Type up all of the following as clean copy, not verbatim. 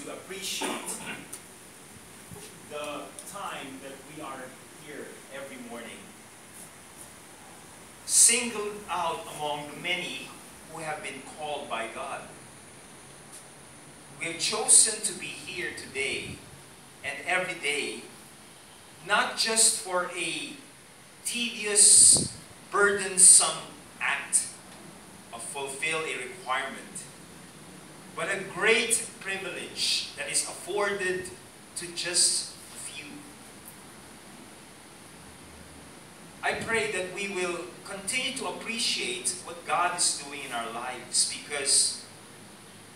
to appreciate the time that we are here every morning. Singled out among the many who have been called by God. We have chosen to be here today and every day, not just for a tedious, burdensome act of fulfill a requirement, but a great privilege that is afforded to just a few. I pray that we will continue to appreciate what God is doing in our lives, because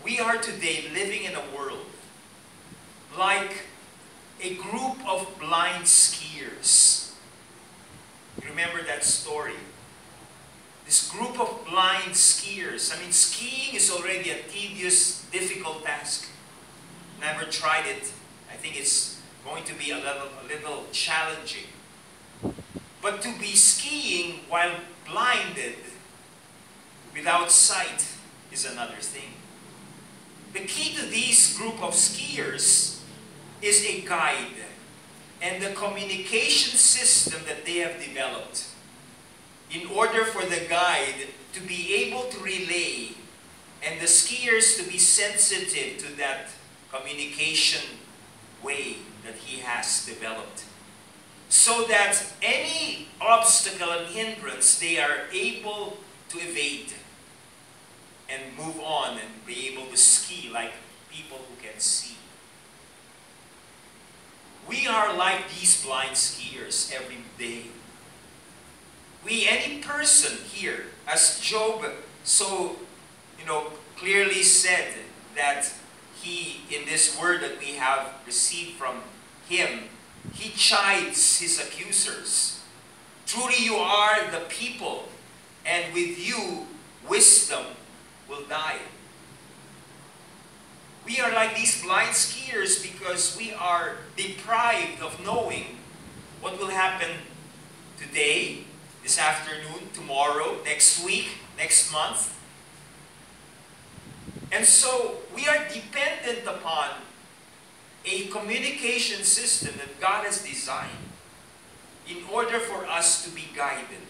we are today living in a world like a group of blind skiers. You remember that story? This group of blind skiers. I mean, skiing is already a tedious, difficult task. Never tried it. I think it's going to be a little challenging. But to be skiing while blinded, without sight, is another thing. The key to this group of skiers is a guide and the communication system that they have developed in order for the guide to be able to relay and the skiers to be sensitive to that communication way that he has developed, so that any obstacle and hindrance they are able to evade and move on and be able to ski like people who can see. We are like these blind skiers every day. Any person here, as Job so clearly said that he, in this word that we have received from him, he chides his accusers. Truly you are the people, and with you wisdom will die. We are like these blind skiers because we are deprived of knowing what will happen today, this afternoon, tomorrow, next week, next month. And so we are dependent upon a communication system that God has designed in order for us to be guided.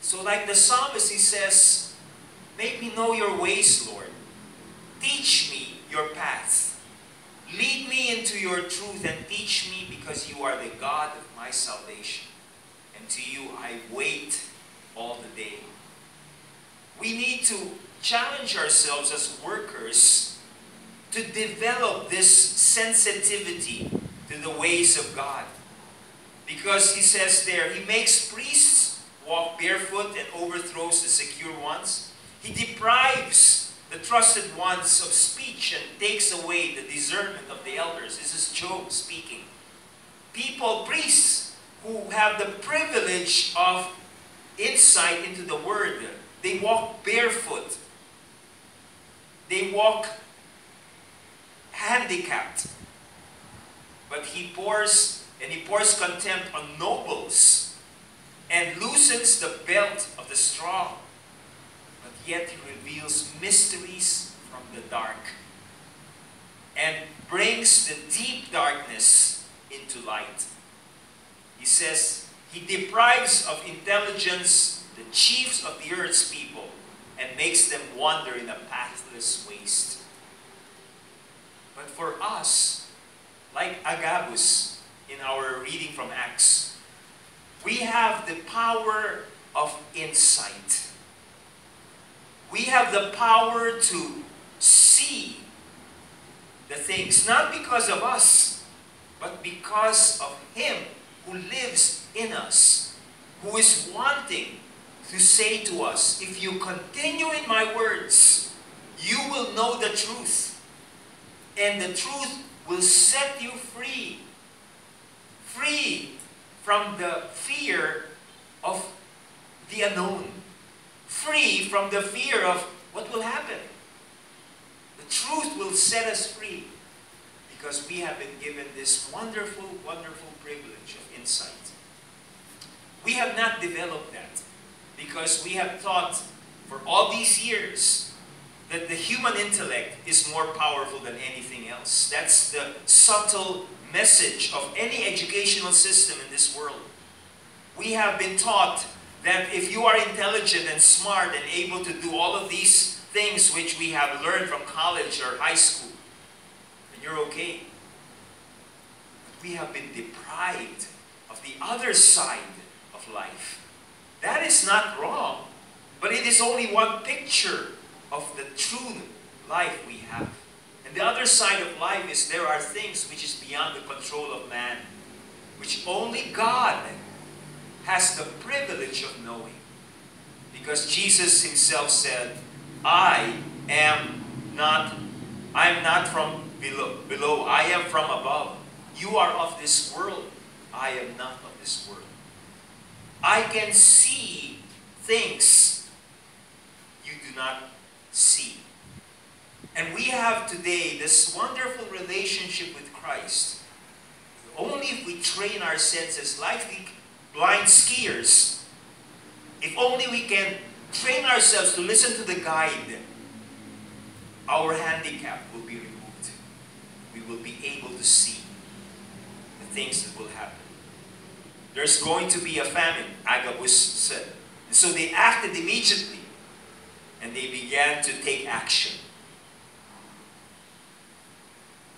So like the psalmist, he says, "Make me know your ways, Lord. Teach me your paths. Lead me into your truth and teach me, because you are the God of my salvation. And to you I wait all the day." We need to challenge ourselves as workers to develop this sensitivity to the ways of God. Because he says there, he makes priests walk barefoot and overthrows the secure ones. He deprives the trusted ones of speech and takes away the discernment of the elders. This is Job speaking. People, priests, who have the privilege of insight into the word, they walk barefoot. They walk handicapped. But he pours contempt on nobles and loosens the belt of the strong. But yet he reveals mysteries from the dark and brings the deep darkness into light. He says he deprives of intelligence the chiefs of the earth's people and makes them wander in a pathless waste. But for us, like Agabus in our reading from Acts, we have the power of insight. We have the power to see the things, not because of us, but because of him who lives in us, who is wanting to say to us, if you continue in my words, you will know the truth, and the truth will set you free. Free from the fear of the unknown. Free from the fear of what will happen. The truth will set us free because we have been given this wonderful, wonderful privilege of insight. We have not developed that because we have thought for all these years that the human intellect is more powerful than anything else. That's the subtle message of any educational system in this world. We have been taught that if you are intelligent and smart and able to do all of these things which we have learned from college or high school, then you're okay. But we have been deprived of the other side of life. That is not wrong, but it is only one picture of the true life we have. And the other side of life is there are things which is beyond the control of man, which only God has the privilege of knowing. Because Jesus himself said, I am not from below, I am from above. You are of this world, I am not of this world. I can see things you do not see. And we have today this wonderful relationship with Christ. Only if we train our senses like the blind skiers, if only we can train ourselves to listen to the guide, our handicap will be removed. We will be able to see the things that will happen. There's going to be a famine, Agabus said. And so they acted immediately, and they began to take action.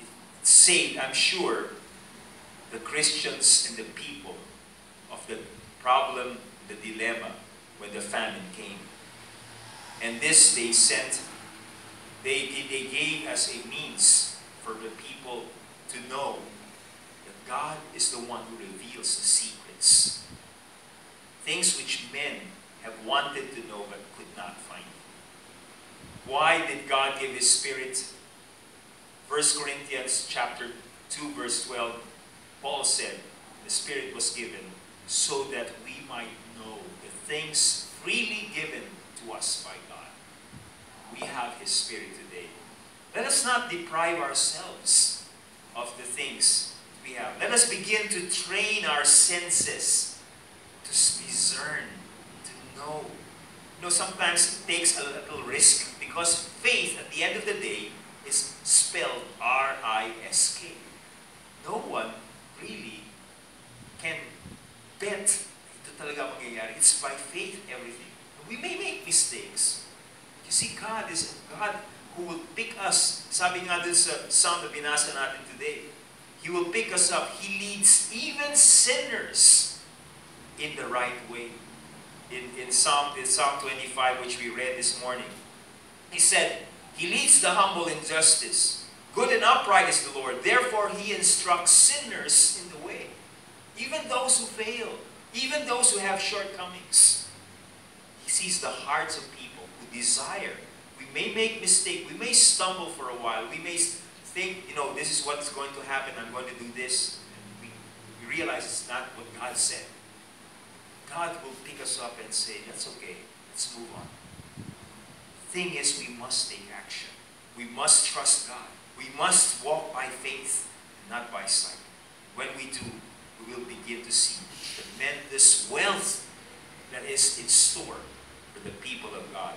It saved, I'm sure, the Christians and the people of the problem, the dilemma, when the famine came. And this they sent, they gave as a means for the people to know that God is the one who reveals the secrets. Things which men have wanted to know but could not find. Why did God give His Spirit? 1 Corinthians chapter 2 verse 12, Paul said, the Spirit was given so that we might know the things freely given to us by God. We have His Spirit today. Let us not deprive ourselves of the things we have. Let us begin to train our senses to discern, to know. You know, sometimes it takes a little risk because faith at the end of the day is spelled R-I-S-K. No one really can bet ito talaga mangyayari. It's by faith everything. We may make mistakes. You see, God is a God who will pick us. Sabi nga dun sa psalm na binasa natin today, He will pick us up. He leads even sinners in the right way. In Psalm 25, which we read this morning, He said, He leads the humble in justice. Good and upright is the Lord. Therefore, He instructs sinners in the way. Even those who fail. Even those who have shortcomings. He sees the hearts of people who desire. We may make mistakes. We may stumble for a while. We may think, you know, this is what's going to happen. I'm going to do this. And we realize it's not what God said. God will pick us up and say, that's okay. Let's move on. The thing is, we must take action. We must trust God. We must walk by faith, not by sight. When we do, we will begin to see the tremendous wealth that is in store for the people of God.